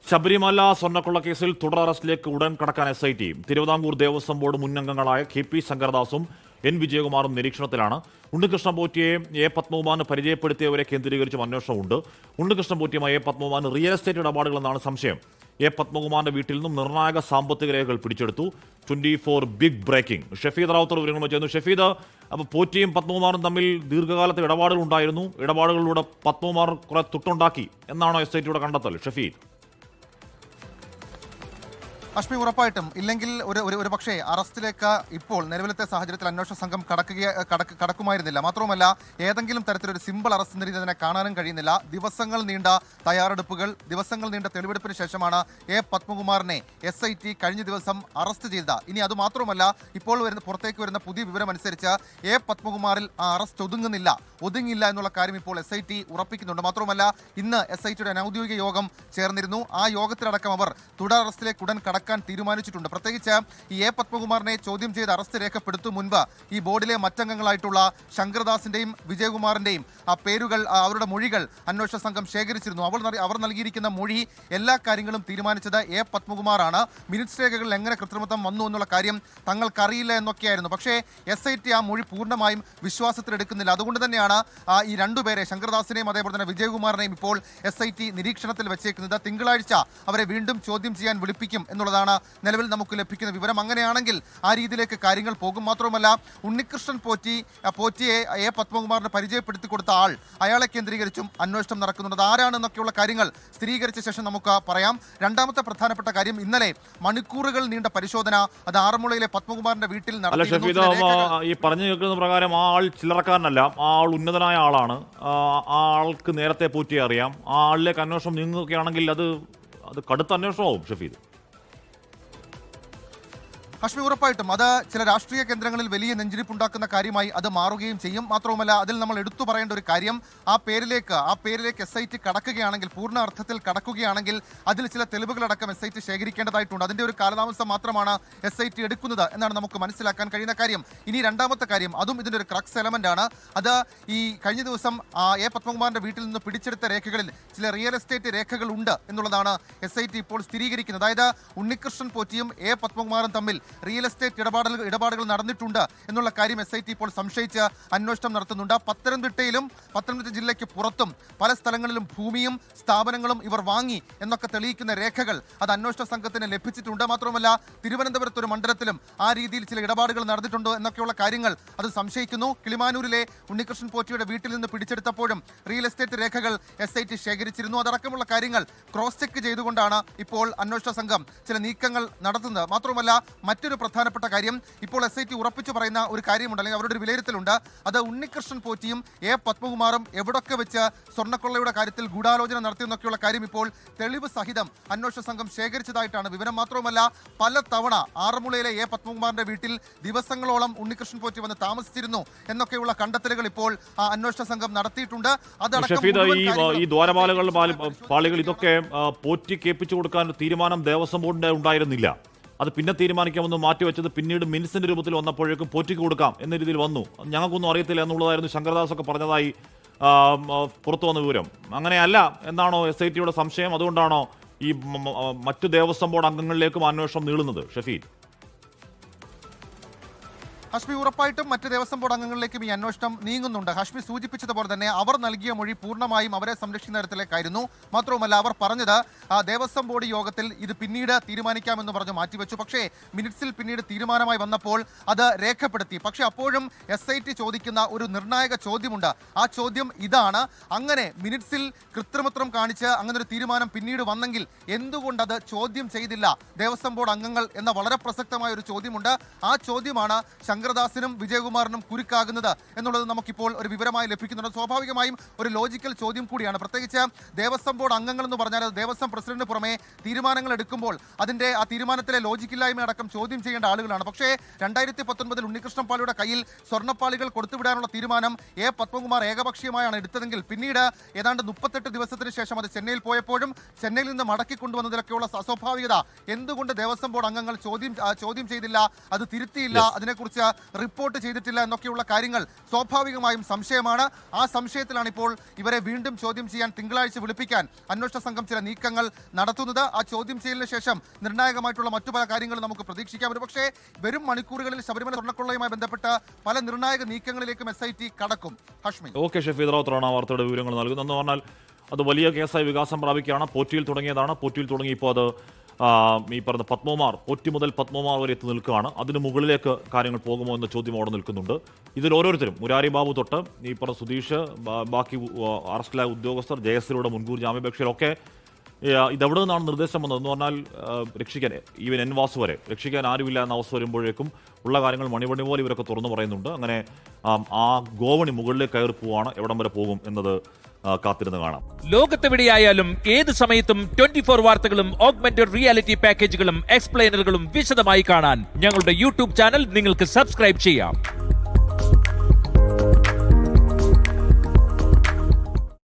ശബരിമല സ്വർണ്ണക്കൊള്ള കേസിൽ തുടർ അറസ്റ്റിലേക്ക് ഉടൻ കടക്കാൻ SIT. തിരുവിതാംകൂർ ദേവസ്വം ബോർഡ് മുൻ അംഗങ്ങളായ KP ശങ്കരദാസും N വിജയകുമാറും നിരീക്ഷണത്തിലാണ്. ഉണ്ണികൃഷ്ണൻ പോറ്റിയെ A പത്മകുമാറിന് പരിചയപ്പെടുത്തിയവരെ കേന്ദ്രീകരിച്ചും അന്വേഷണമുണ്ട്. ഉണ്ണികൃഷ്ണൻ പോറ്റിയുമായി A പത്മകുമാറിന് റിയൽ എസ്റ്റേറ്റ് ഇടപാടുകളെന്നാണ് സംശയം. A പത്മകുമാറിന്റെ വീട്ടിൽ നിന്നും നിർണായക സാമ്പത്തിക രേഖകൾ പിടിച്ചെടുത്തു. 24 ബിഗ് ബ്രേക്കിംഗ്. ഷഫീദ് റാവുത്തർ വിവരങ്ങൾ ചെയ്യുന്നു. ഷഫീദ്, അപ്പോൾ പോറ്റിയും പത്മകുമാറും തമ്മിൽ ദീർഘകാലത്തെ ഇടപാടുകൾ ഉണ്ടായിരുന്നു. ഇടപാടുകളിലൂടെ പത്മകുമാർ കുറെ തുട്ടുണ്ടാക്കി എന്നാണോ SITയുടെ കണ്ടെത്തൽ? ഷഫീദ്. അശ്മി, ഉറപ്പായിട്ടും ഇല്ലെങ്കിൽ ഒരു പക്ഷേ അറസ്റ്റിലേക്ക് ഇപ്പോൾ നിലവിലത്തെ സാഹചര്യത്തിൽ അന്വേഷണ സംഘം കടക്കുമായിരുന്നില്ല. മാത്രവുമല്ല, ഏതെങ്കിലും തരത്തിലൊരു സിമ്പിൾ അറസ്റ്റ് എന്ന രീതിയിൽ അതിനെ കാണാനും കഴിയുന്നില്ല. ദിവസങ്ങൾ നീണ്ട തയ്യാറെടുപ്പുകൾ, ദിവസങ്ങൾ നീണ്ട തെളിവെടുപ്പിന് ശേഷമാണ് A പത്മകുമാറിനെ SIT കഴിഞ്ഞ ദിവസം അറസ്റ്റ് ചെയ്തത്. ഇനി അതുമാത്രമല്ല, ഇപ്പോൾ പുറത്തേക്ക് വരുന്ന പുതിയ വിവരം അനുസരിച്ച് A പത്മകുമാറിൽ ആ അറസ്റ്റ് ഒതുങ്ങില്ല എന്നുള്ള കാര്യം ഇപ്പോൾ SIT ഉറപ്പിക്കുന്നുണ്ട്. മാത്രമല്ല, ഇന്ന് SITയുടെ അനൌദ്യോഗിക യോഗം ചേർന്നിരുന്നു. ആ യോഗത്തിലടക്കം അവർ തുടർ അറസ്റ്റിലേക്ക് ഉടൻ കടക്കാൻ തീരുമാനിച്ചിട്ടുണ്ട്. പ്രത്യേകിച്ച് ഈ A പത്മകുമാറിനെ ചോദ്യം ചെയ്ത് അറസ്റ്റ് രേഖപ്പെടുത്തും മുൻപ് ഈ ബോർഡിലെ മറ്റംഗങ്ങളായിട്ടുള്ള ശങ്കരദാസിന്റെയും വിജയകുമാറിന്റെയും ആ പേരുകൾ, അവരുടെ മൊഴികൾ അന്വേഷണ സംഘം ശേഖരിച്ചിരുന്നു. അവർ നൽകിയിരിക്കുന്ന മൊഴി എല്ലാ കാര്യങ്ങളും തീരുമാനിച്ചത് A പത്മകുമാറാണ്. മിനിറ്റ്സ് രേഖകളിൽ എങ്ങനെ കൃത്രിമത്വം വന്നു എന്നുള്ള കാര്യം തങ്ങൾക്കറിയില്ല എന്നൊക്കെയായിരുന്നു. പക്ഷേ SIT ആ മൊഴി പൂർണ്ണമായും വിശ്വാസത്തിലെടുക്കുന്നില്ല. അതുകൊണ്ട് തന്നെയാണ് ഈ രണ്ടുപേരെ, ശങ്കരദാസിനെയും അതേപോലെ തന്നെ വിജയകുമാറിനെയും ഇപ്പോൾ SIT നിരീക്ഷണത്തിൽ വെച്ചേക്കുന്നത്. തിങ്കളാഴ്ച അവരെ വീണ്ടും ചോദ്യം ചെയ്യാൻ വിളിപ്പിക്കും എന്നുള്ളതാണ് നിലവിൽ നമുക്ക് ലഭിക്കുന്ന വിവരം. അങ്ങനെയാണെങ്കിൽ ആ രീതിയിലേക്ക് കാര്യങ്ങൾ പോകും. മാത്രമല്ല, ഉണ്ണികൃഷ്ണൻ പോറ്റിയെ A പത്മകുമാറിന് പരിചയപ്പെടുത്തി കൊടുത്ത ആൾ, അയാളെ കേന്ദ്രീകരിച്ചും അന്വേഷണം നടക്കുന്നുണ്ട്. ആരാണെന്നൊക്കെയുള്ള കാര്യങ്ങൾ സ്ഥിരീകരിച്ച ശേഷം നമുക്ക് പറയാം. രണ്ടാമത്തെ പ്രധാനപ്പെട്ട കാര്യം, ഇന്നലെ മണിക്കൂറുകൾ നീണ്ട പരിശോധന അത് ആറന്മുളയിലെ പത്മകുമാറിന്റെ വീട്ടിൽ ഈ പറഞ്ഞു കേൾക്കുന്ന പ്രകാരം ആ ആൾ ചില്ലറക്കാരനല്ല, ആ ആൾ ഉന്നതനായ ആളാണ്. ആ ആൾക്ക് നേരത്തെ പോറ്റിയെ അറിയാം. ആ ആളിലേക്ക് അന്വേഷണം നീങ്ങുകയാണെങ്കിൽ അത് കടുത്ത അന്വേഷണമാവും. ഷഫീദ്. അശ്മി, ഉറപ്പായിട്ടും അത് ചില രാഷ്ട്രീയ കേന്ദ്രങ്ങളിൽ വലിയ നെഞ്ചിരിപ്പുണ്ടാക്കുന്ന കാര്യമായി അത് മാറുകയും ചെയ്യും. മാത്രവുമല്ല, അതിൽ നമ്മൾ എടുത്തു പറയേണ്ട ഒരു കാര്യം, ആ പേരിലേക്ക് SIT കടക്കുകയാണെങ്കിൽ, പൂർണ്ണ അർത്ഥത്തിൽ കടക്കുകയാണെങ്കിൽ അതിൽ ചില തെളിവുകളടക്കം SIT ശേഖരിക്കേണ്ടതായിട്ടുണ്ട്. അതിൻ്റെ ഒരു കാലതാമസം മാത്രമാണ് SIT എടുക്കുന്നത് എന്നാണ് നമുക്ക് മനസ്സിലാക്കാൻ കഴിയുന്ന കാര്യം. ഇനി രണ്ടാമത്തെ കാര്യം, അതും ഇതിൻ്റെ ഒരു ക്രക്സ് എലമെന്റ് ആണ്. അത് ഈ കഴിഞ്ഞ ദിവസം A പത്മകുമാറിന്റെ വീട്ടിൽ നിന്ന് പിടിച്ചെടുത്ത രേഖകളിൽ ചില റിയൽ എസ്റ്റേറ്റ് രേഖകൾ ഉണ്ട് എന്നുള്ളതാണ് SIT ഇപ്പോൾ സ്ഥിരീകരിക്കുന്നത്. അതായത് ഉണ്ണികൃഷ്ണൻ പോറ്റിയും A പത്മകുമാറും തമ്മിൽ റിയൽ എസ്റ്റേറ്റ് ഇടപാടുകൾ നടന്നിട്ടുണ്ട് എന്നുള്ള കാര്യം SIT ഇപ്പോൾ സംശയിച്ച് അന്വേഷണം നടത്തുന്നുണ്ട്. പത്തനംതിട്ട ജില്ലയ്ക്ക് പുറത്തും പല സ്ഥലങ്ങളിലും ഭൂമിയും സ്ഥാപനങ്ങളും ഇവർ വാങ്ങി എന്നൊക്കെ തെളിയിക്കുന്ന രേഖകൾ അത് അന്വേഷണ സംഘത്തിന് ലഭിച്ചിട്ടുണ്ട്. മാത്രമല്ല, തിരുവനന്തപുരത്ത് ഒരു മണ്ഡലത്തിലും ആ രീതിയിൽ ചില ഇടപാടുകൾ നടന്നിട്ടുണ്ടോ എന്നൊക്കെയുള്ള കാര്യങ്ങൾ അത് സംശയിക്കുന്നു. കിളിമാനൂരിലെ ഉണ്ണികൃഷ്ണൻ പോറ്റിയുടെ വീട്ടിൽ നിന്ന് പിടിച്ചെടുത്തപ്പോഴും റിയൽ എസ്റ്റേറ്റ് രേഖകൾ SIT ശേഖരിച്ചിരുന്നു. അതടക്കമുള്ള കാര്യങ്ങൾ ക്രോസ് ചെക്ക് ചെയ്തുകൊണ്ടാണ് ഇപ്പോൾ അന്വേഷണ സംഘം ചില നീക്കങ്ങൾ നടത്തുന്നത്. മാത്രമല്ല, മറ്റൊരു പ്രധാനപ്പെട്ട കാര്യം, ഇപ്പോൾ SIT ഉറപ്പിച്ചു പറയുന്ന ഒരു കാര്യമുണ്ട്, അല്ലെങ്കിൽ അവരുടെ ഒരു വിലയിരുത്തലുണ്ട്. അത് ഉണ്ണികൃഷ്ണൻ പോറ്റിയും A പത്മകുമാറും എവിടൊക്കെ വെച്ച് സ്വർണ്ണക്കൊള്ളയുടെ കാര്യത്തിൽ ഗൂഢാലോചന നടത്തിയെന്നൊക്കെയുള്ള കാര്യം ഇപ്പോൾ തെളിവ് സഹിതം അന്വേഷണ സംഘം ശേഖരിച്ചതായിട്ടാണ് വിവരം. മാത്രവുമല്ല, പല തവണ ആറന്മുളയിലെ A പത്മകുമാറിന്റെ വീട്ടിൽ ദിവസങ്ങളോളം ഉണ്ണികൃഷ്ണൻ പോറ്റി വന്ന് താമസിച്ചിരുന്നു എന്നൊക്കെയുള്ള കണ്ടെത്തലുകൾ ഇപ്പോൾ അന്വേഷണ സംഘം നടത്തിയിട്ടുണ്ട്. ഈ ദ്വാരപാലകൾ ഇതൊക്കെ പോറ്റി കേൾപ്പിച്ചു കൊടുക്കാൻ തീരുമാനം ദേവസ്വം ബോർഡിന്റെ ഉണ്ടായിരുന്നില്ല. അത് പിന്നെ തീരുമാനിക്കാമെന്ന് മാറ്റിവെച്ചത് പിന്നീട് മിനിറ്റ്സിന്റെ രൂപത്തിൽ വന്നപ്പോഴേക്കും പോറ്റിക്ക് കൊടുക്കാം എന്ന രീതിയിൽ വന്നു. ഞങ്ങൾക്കൊന്നും അറിയത്തില്ല എന്നുള്ളതായിരുന്നു ശങ്കരദാസ് ഒക്കെ പറഞ്ഞതായി പുറത്തു വന്ന വിവരം. അങ്ങനെയല്ല എന്നാണോ SITയുടെ സംശയം? അതുകൊണ്ടാണോ ഈ മറ്റു ദേവസ്വം ബോർഡ് അംഗങ്ങളിലേക്കും അന്വേഷണം നീളുന്നത്? ഷഫീദ്. ഹഷ്മി, ഉറപ്പായിട്ടും മറ്റ് ദേവസ്വം ബോർഡ് അംഗങ്ങളിലേക്കും ഈ അന്വേഷണം നീങ്ങുന്നുണ്ട്. ഹഷ്മി സൂചിപ്പിച്ചതുപോലെ തന്നെ അവർ നൽകിയ മൊഴി പൂർണ്ണമായും അവരെ സംരക്ഷിക്കുന്ന തരത്തിലേക്കായിരുന്നു. മാത്രവുമല്ല, അവർ പറഞ്ഞത് ദേവസ്വം ബോർഡ് യോഗത്തിൽ ഇത് പിന്നീട് തീരുമാനിക്കാമെന്ന് പറഞ്ഞ് മാറ്റിവെച്ചു. പക്ഷേ മിനിറ്റ്സിൽ പിന്നീട് തീരുമാനമായി വന്നപ്പോൾ അത് രേഖപ്പെടുത്തി. പക്ഷേ അപ്പോഴും SIT ചോദിക്കുന്ന ഒരു നിർണായക ചോദ്യമുണ്ട്. ആ ചോദ്യം ഇതാണ്: അങ്ങനെ മിനിറ്റ്സിൽ കൃത്രിമത്വം കാണിച്ച് അങ്ങനെ ഒരു തീരുമാനം പിന്നീട് വന്നെങ്കിൽ എന്തുകൊണ്ടത് ചോദ്യം ചെയ്തില്ല ദേവസ്വം ബോർഡ് അംഗങ്ങൾ എന്ന വളരെ പ്രസക്തമായ ഒരു ചോദ്യമുണ്ട്. ആ ചോദ്യമാണ് ശങ്കരദാസിനും വിജയകുമാറിനും കുരുക്കാകുന്നത് എന്നുള്ളത് നമുക്കിപ്പോൾ ഒരു വിവരമായി ലഭിക്കുന്നുണ്ട്. സ്വാഭാവികമായും ഒരു ലോജിക്കൽ ചോദ്യം കൂടിയാണ്. പ്രത്യേകിച്ച് ദേവസ്വം ബോർഡ് അംഗങ്ങൾ എന്ന് പറഞ്ഞാൽ ദേവസ്വം പ്രസിഡന്റിന് പുറമെ തീരുമാനങ്ങൾ എടുക്കുമ്പോൾ അതിൻ്റെ ആ തീരുമാനത്തിലെ ലോജിക്കില്ലായ്മ അടക്കം ചോദ്യം ചെയ്യേണ്ട ആളുകളാണ്. പക്ഷേ 2019 ഉണ്ണികൃഷ്ണൻ പാളിയുടെ കയ്യിൽ സ്വർണ്ണപ്പാളികൾ കൊടുത്തുവിടാനുള്ള തീരുമാനം A പത്മകുമാർ ഏകപക്ഷീയമായാണ് എടുത്തതെങ്കിൽ പിന്നീട് ഏതാണ്ട് 38 ദിവസത്തിന് ശേഷം അത് ചെന്നൈയിൽ പോയപ്പോഴും ചെന്നൈയിൽ നിന്ന് മടക്കി കൊണ്ടുവന്നതിലൊക്കെയുള്ള അസ്വാഭാവികത എന്തുകൊണ്ട് ദേവസ്വം ബോർഡ് അംഗങ്ങൾ ചോദ്യം ചെയ്തില്ല, അത് തിരുത്തിയില്ല, അതിനെക്കുറിച്ച് റിപ്പോർട്ട് ചെയ്തിട്ടില്ല എന്നൊക്കെയുള്ള കാര്യങ്ങൾ സ്വാഭാവികമായും സംശയമാണ്. ആ സംശയത്തിലാണ് ഇപ്പോൾ ഇവരെ വീണ്ടും ചോദ്യം ചെയ്യാൻ തിങ്കളാഴ്ച വിളിപ്പിക്കാൻ അന്വേഷണ സംഘം ചില നീക്കങ്ങൾ നടത്തുന്നത്. ആ ചോദ്യം ചെയ്യലിന് ശേഷം നിർണായകമായിട്ടുള്ള മറ്റു പല കാര്യങ്ങളും നമുക്ക് പ്രതീക്ഷിക്കാം. ഒരുപക്ഷേ വരും മണിക്കൂറുകളിൽ ശബരിമല സ്വർണ്ണക്കൊള്ളയുമായി ബന്ധപ്പെട്ട പല നിർണായക നീക്കങ്ങളിലേക്കും SIT കടക്കും. ഹഷ്മി. ഓക്കെ, ഷഫീദ് റാവുത്തറാണ് ആ വാർത്തയുടെ വിവരങ്ങൾ നൽകുന്നത്. എന്ന് പറഞ്ഞാൽ അത് വലിയ കേസായി വികാസം പ്രാപിക്കുകയാണ്. പോറ്റിയിൽ തുടങ്ങിയതാണ്. പോറ്റിയിൽ തുടങ്ങി ഇപ്പോൾ അത് ഈ പറഞ്ഞ പത്മകുമാർ, പോറ്റി മുതൽ പത്മകുമാർ വരെ എത്തി നിൽക്കുകയാണ്. അതിന് മുകളിലേക്ക് കാര്യങ്ങൾ പോകുമോ എന്ന ചോദ്യം അവിടെ നിൽക്കുന്നുണ്ട്. ഇതിൽ ഓരോരുത്തരും മുരാരി ബാബു തൊട്ട് ഈ പറഞ്ഞ സുധീഷ്, ബാക്കി അറസ്റ്റിലായ ഉദ്യോഗസ്ഥർ, ജയശ്രീയുടെ മുൻകൂർ ജാമ്യാപേക്ഷയിലൊക്കെ ഇതെവിടെ നിന്നാണ് നിർദ്ദേശം വന്നത് എന്ന് പറഞ്ഞാൽ രക്ഷിക്കാൻ, ഈവൻ എൻ വാസു വരെ രക്ഷിക്കാൻ ആരുമില്ല എന്ന അവസ്ഥ വരുമ്പോഴേക്കും ഉള്ള കാര്യങ്ങൾ മണിമണി പോലെ ഇവരൊക്കെ തുറന്നു പറയുന്നുണ്ട്. അങ്ങനെ ആ ഗോവണി മുകളിലേക്ക് കയറി പോവാണ്. എവിടം വരെ പോകും എന്നത് കാത്തിരുന്ന് കാണാം. ലോകത്തെവിടെയായാലും ഏത് സമയത്തും 24 വാർത്തകളും ഓഗ്മെന്റഡ് റിയാലിറ്റി പാക്കേജുകളും എക്സ്പ്ലെയിനറുകളും വിശദമായി കാണാൻ ഞങ്ങളുടെ യൂട്യൂബ് ചാനൽ നിങ്ങൾക്ക് സബ്സ്ക്രൈബ് ചെയ്യാം.